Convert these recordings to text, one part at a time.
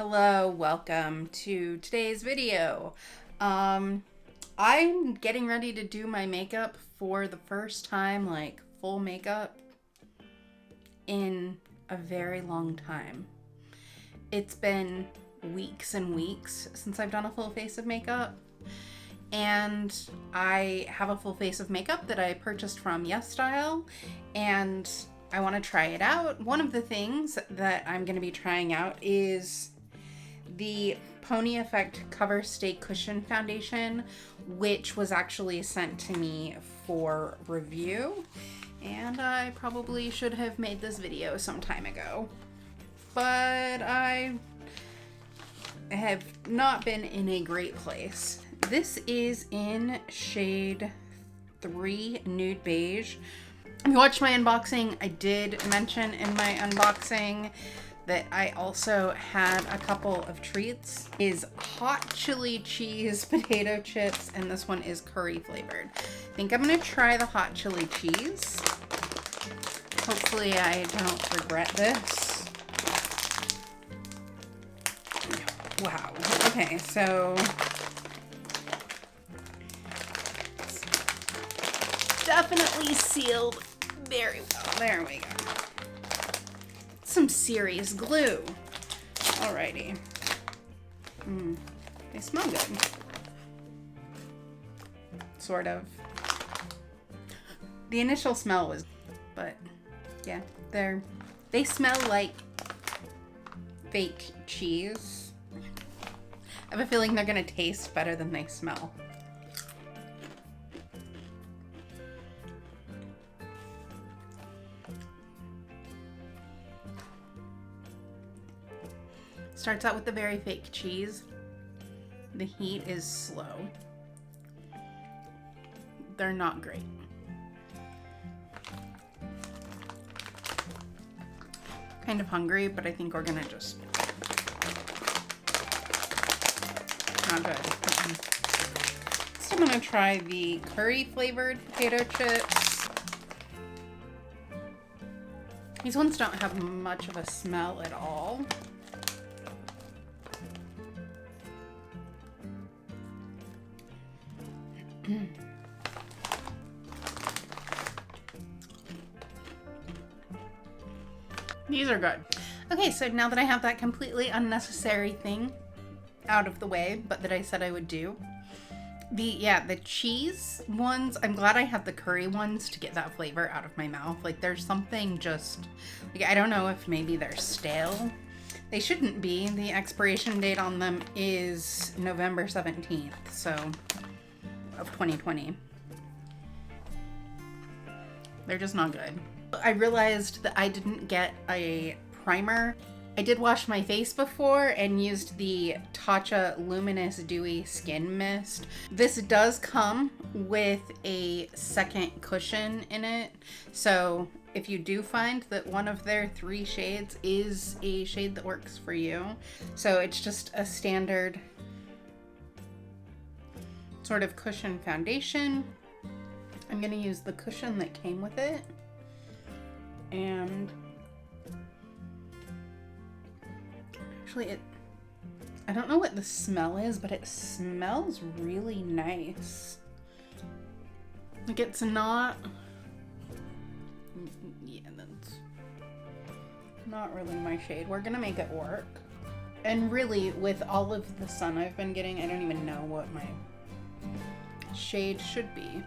Hello, welcome to today's video. I'm getting ready to do my makeup for the first time, like full makeup, in a very long time. It's been weeks and weeks since I've done a full face of makeup, and I have a full face of makeup that I purchased from YesStyle, and I want to try it out. One of the things that I'm going to be trying out is the Pony Effect Cover Stay Cushion Foundation, which was actually sent to me for review, and I probably should have made this video some time ago, but I have not been in a great place. This is in shade 3 Nude Beige. If you watched my unboxing, I did mention in my unboxing that I also had a couple of treats. Is hot chili cheese potato chips, and this one is curry flavored. I think I'm gonna try the hot chili cheese. Hopefully I don't regret this. Wow, okay, so it's definitely sealed very well. There we go. Some serious glue. Alrighty. They smell good. Sort of. The initial smell was, but yeah, they smell like fake cheese. I have a feeling they're gonna taste better than they smell. Starts out with the very fake cheese. The heat is slow. They're not great. Kind of hungry, but I think we're gonna just... Not good. So I'm gonna try the curry flavored potato chips. These ones don't have much of a smell at all. These are good. Okay, so now that I have that completely unnecessary thing out of the way, but that I said I would do, the cheese ones, I'm glad I have the curry ones to get that flavor out of my mouth. Like, there's something just, like, I don't know if maybe they're stale. They shouldn't be. The expiration date on them is November 17th, so, of 2020. They're just not good. I realized that I didn't get a primer. I did wash my face before and used the Tatcha Luminous Dewy Skin Mist. This does come with a second cushion in it. So if you do find that one of their 3 shades is a shade that works for you. So it's just a standard sort of cushion foundation. I'm gonna use the cushion that came with it. And actually I don't know what the smell is, but it smells really nice. Like, it's not, yeah, that's not really my shade. We're gonna make it work. And really, with all of the sun I've been getting, I don't even know what my shade should be.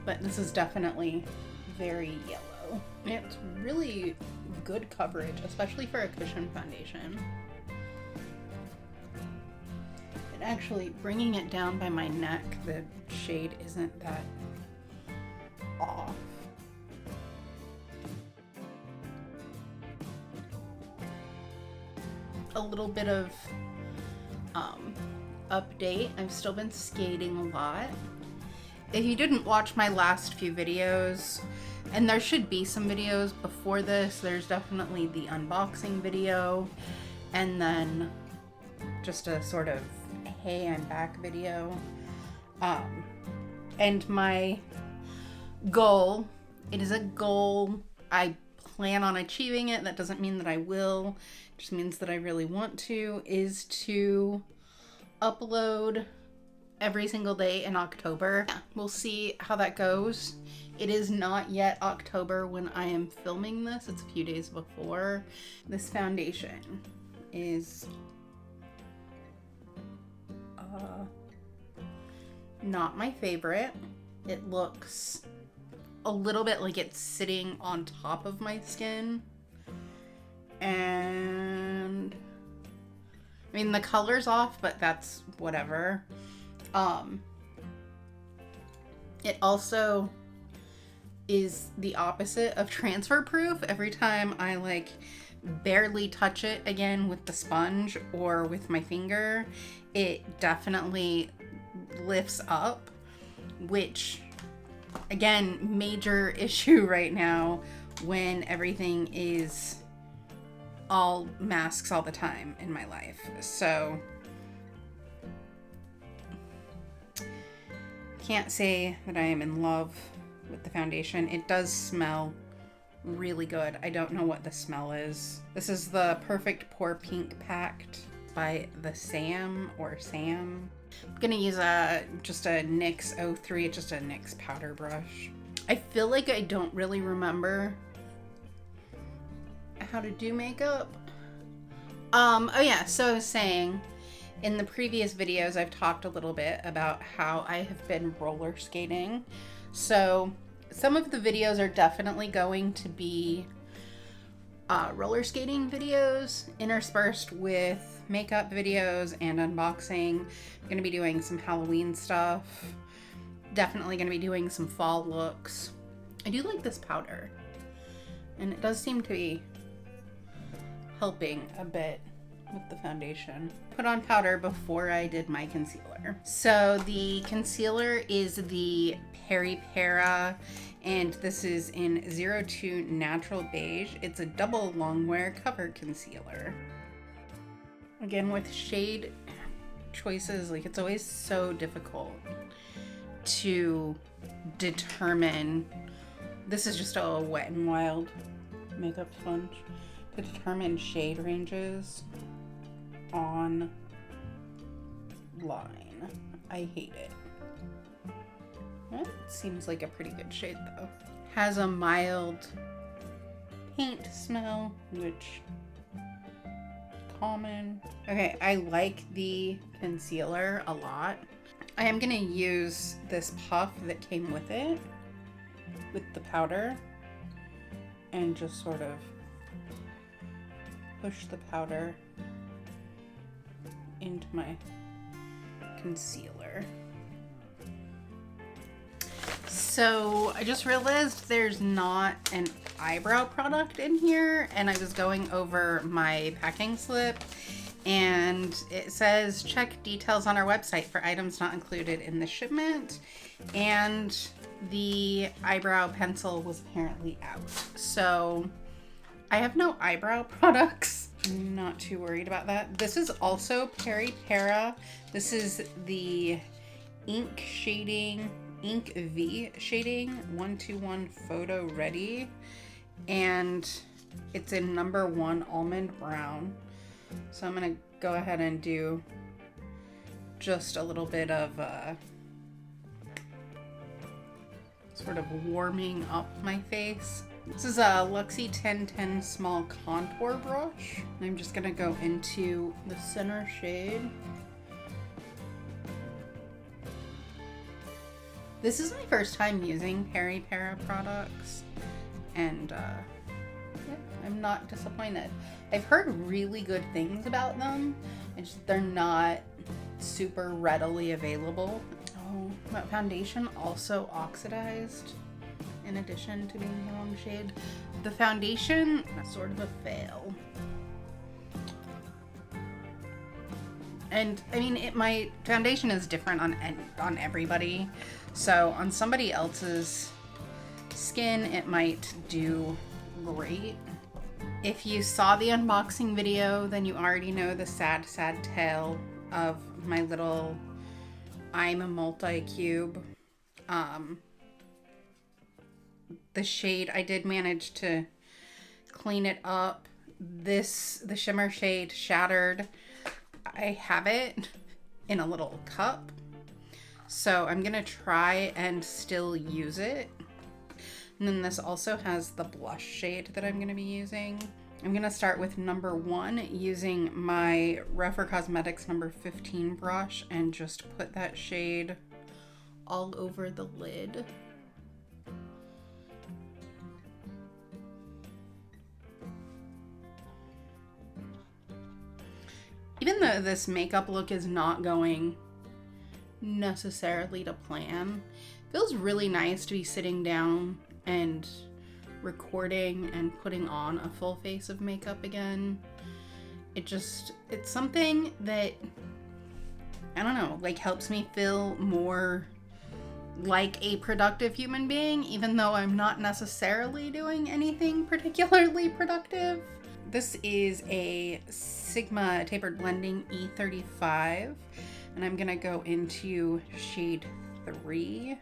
But this is definitely very yellow. It's really good coverage, especially for a cushion foundation. And actually, bringing it down by my neck, the shade isn't that off. A little bit of update. I've still been skating a lot. If you didn't watch my last few videos, and there should be some videos before this, there's definitely the unboxing video, and then just a sort of hey, I'm back video. And my goal, it is a goal I plan on achieving it, that doesn't mean that I will, it just means that I really want to, is to upload every single day in October. Yeah, we'll see how that goes. It is not yet October when I am filming this. It's a few days before. This foundation is not my favorite. It looks a little bit like it's sitting on top of my skin. And I mean, the color's off, but that's whatever. It also is the opposite of transfer proof. Every time I like barely touch it again with the sponge or with my finger, it definitely lifts up, which again, major issue right now when everything is all masks all the time in my life. So can't say that I am in love with the foundation. It does smell really good. I don't know what the smell is. This is the Perfect Pore Pink Pact by the SAEM or SAEM. I'm gonna use just a NYX 03, just a NYX powder brush. I feel like I don't really remember how to do makeup. Oh yeah, so I was saying, in the previous videos, I've talked a little bit about how I have been roller skating. So some of the videos are definitely going to be roller skating videos interspersed with makeup videos and unboxing. I'm going to be doing some Halloween stuff. Definitely going to be doing some fall looks. I do like this powder, and it does seem to be helping a bit with the foundation. Put on powder before I did my concealer. So the concealer is the Peripera, and this is in 02 Natural Beige. It's a double Longwear cover concealer. Again, with shade choices, like, it's always so difficult to determine. This is just a Wet n Wild makeup sponge. To determine shade ranges online. I hate it. It seems like a pretty good shade though. Has a mild paint smell, which common. Okay, I like the concealer a lot. I am gonna use this puff that came with it, with the powder, and just sort of push the powder into my concealer. So I just realized there's not an eyebrow product in here, and I was going over my packing slip and it says check details on our website for items not included in the shipment, and the eyebrow pencil was apparently out. So I have no eyebrow products. I'm not too worried about that. This is also Peripera. This is the Ink V shading 121 Photo Ready, and it's in number 1 Almond Brown. So I'm gonna go ahead and do just a little bit of sort of warming up my face. This is a Luxie 1010 small contour brush. I'm just gonna go into the center shade. This is my first time using Peripera products, and yeah, I'm not disappointed. I've heard really good things about them, and they're not super readily available. Oh, that foundation also oxidized in addition to being the wrong shade. The foundation, sort of a fail. And I mean, my foundation is different on everybody. So on somebody else's skin, it might do great. If you saw the unboxing video, then you already know the sad, sad tale of my little I'm a multi-cube. The shade, I did manage to clean it up. The shimmer shade Shattered, I have it in a little cup. So I'm gonna try and still use it. And then this also has the blush shade that I'm gonna be using. I'm gonna start with number 1 using my Rephr Cosmetics number 15 brush and just put that shade all over the lid. Even though this makeup look is not going necessarily to plan, it feels really nice to be sitting down and recording and putting on a full face of makeup again. It's something that, I don't know, like helps me feel more like a productive human being, even though I'm not necessarily doing anything particularly productive. This is a Sigma Tapered Blending E35, and I'm gonna go into shade 3,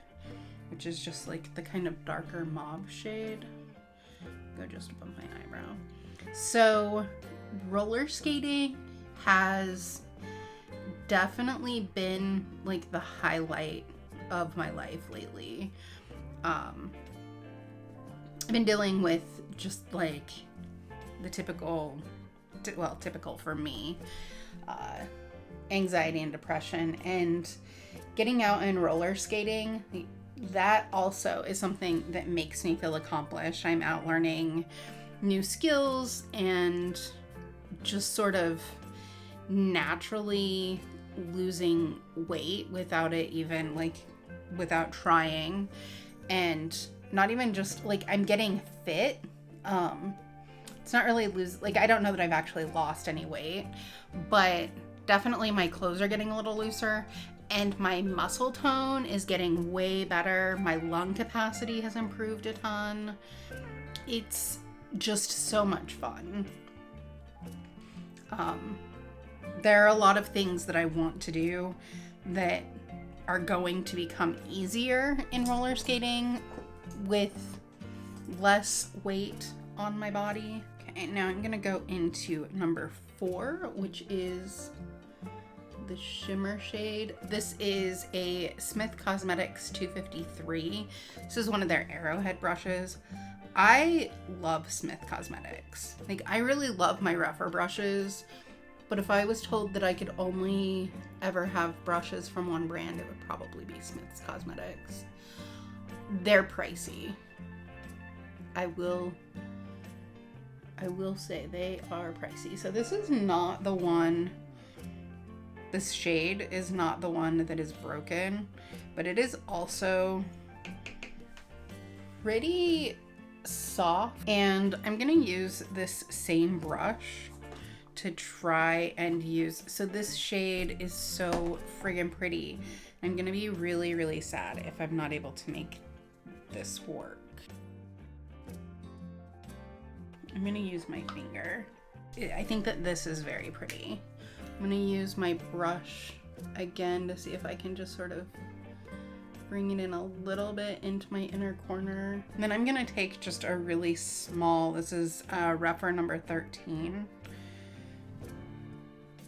which is just like the kind of darker mauve shade. Go just above my eyebrow. So roller skating has definitely been like the highlight of my life lately. I've been dealing with just like the typical for me, anxiety and depression, and getting out and roller skating, that also is something that makes me feel accomplished. I'm out learning new skills and just sort of naturally losing weight without trying, and not even just like I'm getting fit. It's not really I don't know that I've actually lost any weight, but definitely my clothes are getting a little looser and my muscle tone is getting way better. My lung capacity has improved a ton. It's just so much fun. There are a lot of things that I want to do that are going to become easier in roller skating with less weight on my body. Okay, now I'm gonna go into number 4, which is the shimmer shade. This is a Smith Cosmetics 253. This is one of their Arrowhead brushes. I love Smith Cosmetics. Like, I really love my Rephr brushes, but if I was told that I could only ever have brushes from one brand, it would probably be Smith's Cosmetics. They're pricey. I will say they are pricey. So this is not the one, this shade is not the one that is broken, but it is also pretty soft. And I'm gonna use this same brush to try and use, so this shade is so friggin' pretty. I'm gonna be really, really sad if I'm not able to make this work. I'm gonna use my finger. I think that this is very pretty. I'm gonna use my brush again to see if I can just sort of bring it in a little bit into my inner corner. And then I'm gonna take just a really small, this is Rephr number 13,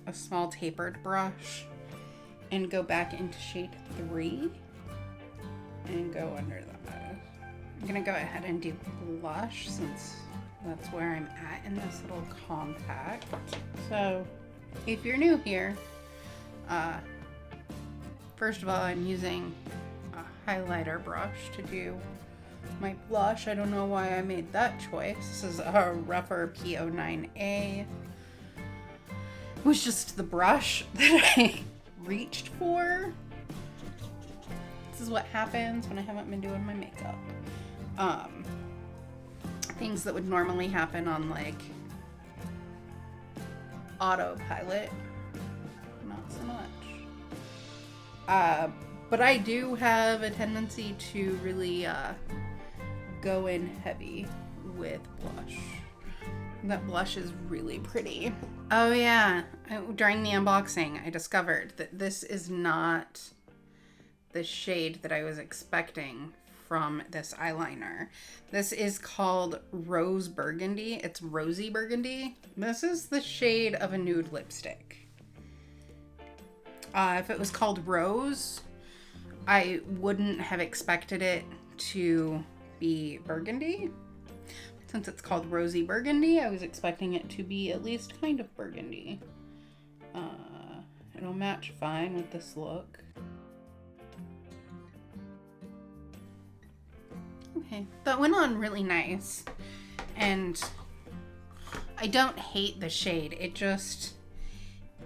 a small tapered brush, and go back into shade 3 and go under that. I'm gonna go ahead and do blush since that's where I'm at in this little compact. So if you're new here, first of all, I'm using a highlighter brush to do my blush. I don't know why I made that choice. This is a Rephr P09A. It was just the brush that I reached for. This is what happens when I haven't been doing my makeup. Things that would normally happen on like autopilot, not so much. But I do have a tendency to really go in heavy with blush. That blush is really pretty. Oh yeah, during the unboxing I discovered that this is not the shade that I was expecting from this eyeliner. This is called Rose Burgundy. It's Rosy Burgundy. This is the shade of a nude lipstick. If it was called Rose, I wouldn't have expected it to be burgundy. Since it's called Rosy Burgundy, I was expecting it to be at least kind of burgundy. It'll match fine with this look. Okay, that went on really nice. And I don't hate the shade. It just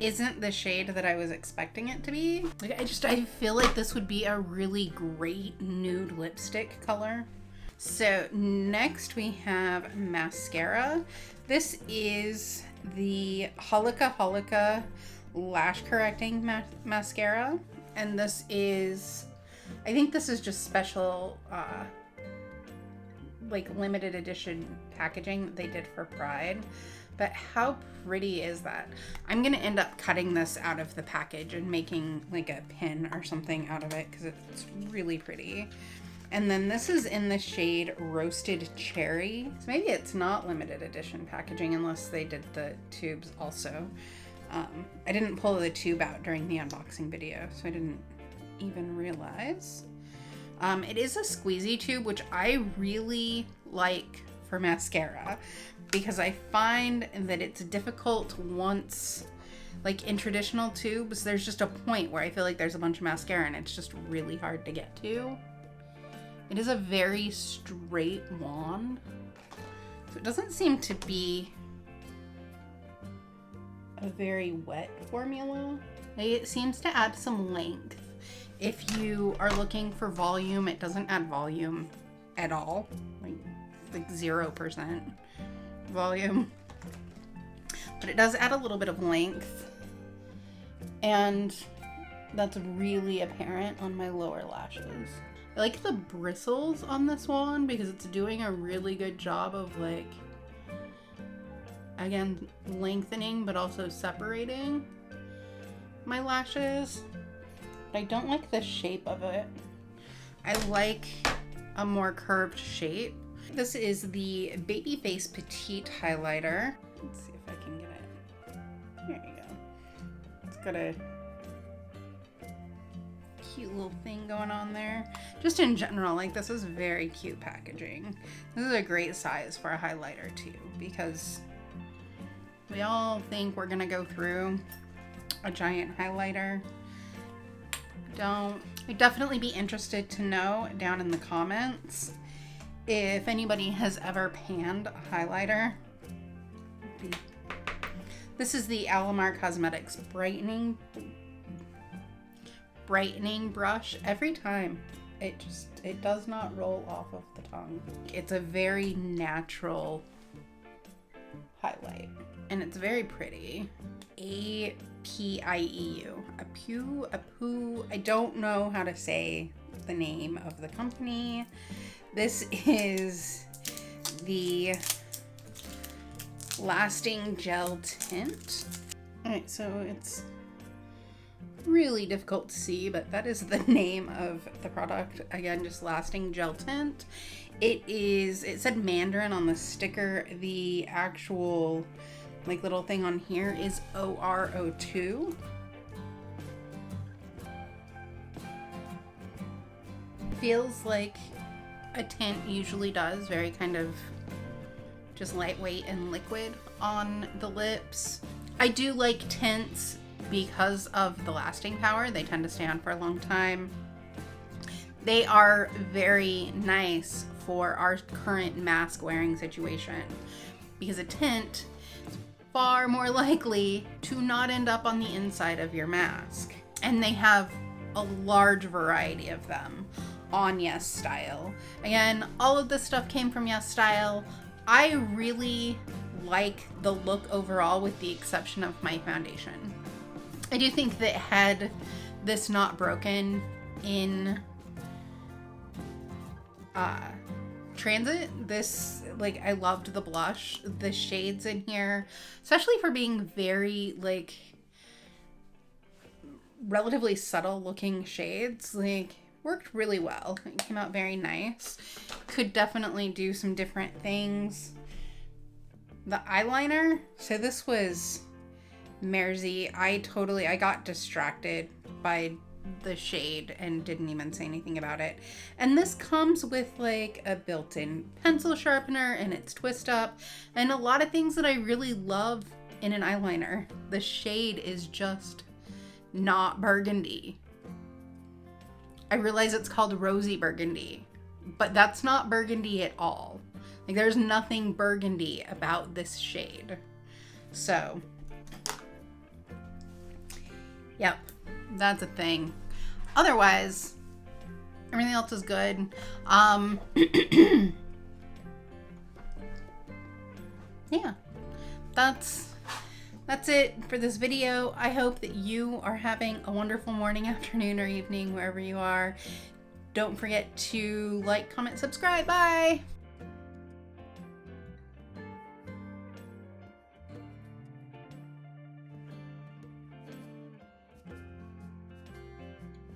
isn't the shade that I was expecting it to be. Like, I feel like this would be a really great nude lipstick color. So next we have mascara. This is the Holika Lash Correcting Mascara. And this is, I think this is just special, like limited edition packaging that they did for Pride. But how pretty is that? I'm gonna end up cutting this out of the package and making like a pin or something out of it because it's really pretty. And then this is in the shade Roasted Cherry. So maybe it's not limited edition packaging unless they did the tubes also. I didn't pull the tube out during the unboxing video, so I didn't even realize. It is a squeezy tube, which I really like for mascara because I find that it's difficult once, like in traditional tubes, there's just a point where I feel like there's a bunch of mascara and it's just really hard to get to. It is a very straight wand, so it doesn't seem to be a very wet formula. It seems to add some length. If you are looking for volume, it doesn't add volume at all, like 0% volume, but it does add a little bit of length, and that's really apparent on my lower lashes. I like the bristles on this wand because it's doing a really good job of, like, again, lengthening but also separating my lashes. But I don't like the shape of it. I like a more curved shape. This is the Babyface Petite highlighter. Let's see if I can get it. There you go. It's got a cute little thing going on there. Just in general, like, this is very cute packaging. This is a great size for a highlighter too, because we all think we're gonna go through a giant highlighter. I'd definitely be interested to know down in the comments if anybody has ever panned a highlighter. This is the Alamar Cosmetics brightening brush. Every time it does not roll off of the tongue. It's a very natural highlight and it's very pretty. Apieu. Apieu. I don't know how to say the name of the company. This is the Lasting Gel Tint. Alright, so it's really difficult to see, but that is the name of the product. Again, just Lasting Gel Tint. It said Mandarin on the sticker. The actual, like, little thing on here is OR02. Feels like a tint usually does, very kind of just lightweight and liquid on the lips. I do like tints because of the lasting power. They tend to stay on for a long time. They are very nice for our current mask wearing situation because a tint is far more likely to not end up on the inside of your mask. And they have a large variety of them on YesStyle. Again, all of this stuff came from YesStyle. I really like the look overall with the exception of my foundation. I do think that had this not broken in transit, this, like, I loved the blush. The shades in here, especially for being very, like, relatively subtle looking shades, like, worked really well. It came out very nice. Could definitely do some different things. The eyeliner, so this was Merzy. I got distracted by the shade and didn't even say anything about it. And this comes with like a built-in pencil sharpener and it's twist up and a lot of things that I really love in an eyeliner. The shade is just not burgundy. I realize it's called Rosy Burgundy, but that's not burgundy at all. Like there's nothing burgundy about this shade. So, yep, that's a thing. Otherwise, everything else is good. Yeah, that's it for this video. I hope that you are having a wonderful morning, afternoon, or evening, wherever you are. Don't forget to like, comment, subscribe. Bye!